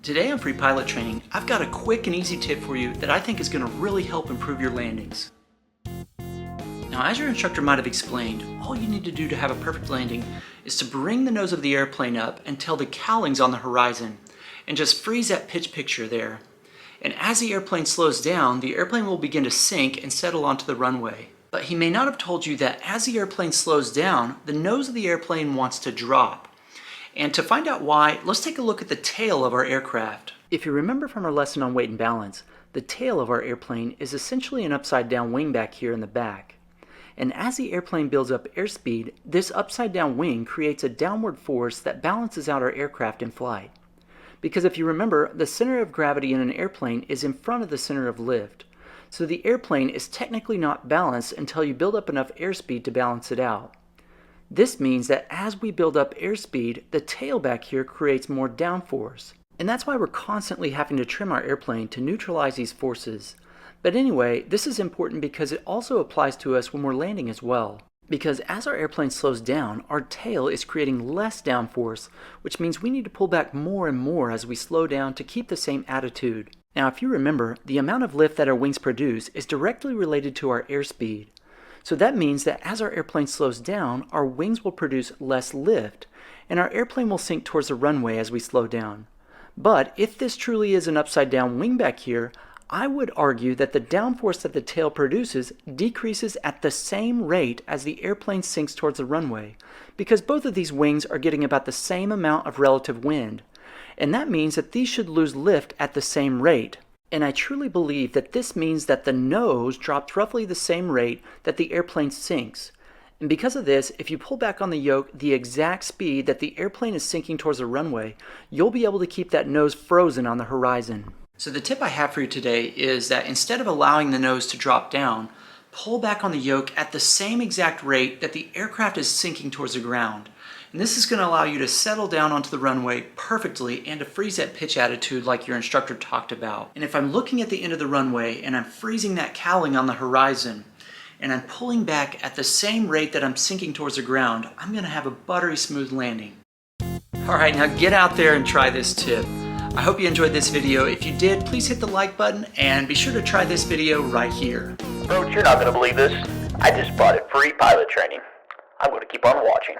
Today on Free Pilot Training, I've got a quick and easy tip for you that I think is going to really help improve your landings. Now, as your instructor might have explained, all you need to do to have a perfect landing is to bring the nose of the airplane up until the cowling's on the horizon and just freeze that pitch picture there. And as the airplane slows down, the airplane will begin to sink and settle onto the runway. But he may not have told you that as the airplane slows down, the nose of the airplane wants to drop. And to find out why, let's take a look at the tail of our aircraft. If you remember from our lesson on weight and balance, the tail of our airplane is essentially an upside down wing back here in the back. And as the airplane builds up airspeed, this upside down wing creates a downward force that balances out our aircraft in flight. Because if you remember, the center of gravity in an airplane is in front of the center of lift. So the airplane is technically not balanced until you build up enough airspeed to balance it out. This means that as we build up airspeed, the tail back here creates more downforce. And that's why we're constantly having to trim our airplane to neutralize these forces. But anyway, this is important because it also applies to us when we're landing as well. Because as our airplane slows down, our tail is creating less downforce, which means we need to pull back more and more as we slow down to keep the same attitude. Now, if you remember, the amount of lift that our wings produce is directly related to our airspeed. So that means that as our airplane slows down, our wings will produce less lift, and our airplane will sink towards the runway as we slow down. But if this truly is an upside down wing back here, I would argue that the downforce that the tail produces decreases at the same rate as the airplane sinks towards the runway, because both of these wings are getting about the same amount of relative wind. And that means that these should lose lift at the same rate. And I truly believe that this means that the nose drops roughly the same rate that the airplane sinks. And because of this, if you pull back on the yoke the exact speed that the airplane is sinking towards the runway, you'll be able to keep that nose frozen on the horizon. So the tip I have for you today is that instead of allowing the nose to drop down, pull back on the yoke at the same exact rate that the aircraft is sinking towards the ground. And this is going to allow you to settle down onto the runway perfectly and to freeze that pitch attitude like your instructor talked about. And if I'm looking at the end of the runway and I'm freezing that cowling on the horizon and I'm pulling back at the same rate that I'm sinking towards the ground, I'm going to have a buttery smooth landing. Alright, now get out there and try this tip. I hope you enjoyed this video. If you did, please hit the like button and be sure to try this video right here. Bro, you're not going to believe this. I just bought it free pilot training. I'm going to keep on watching.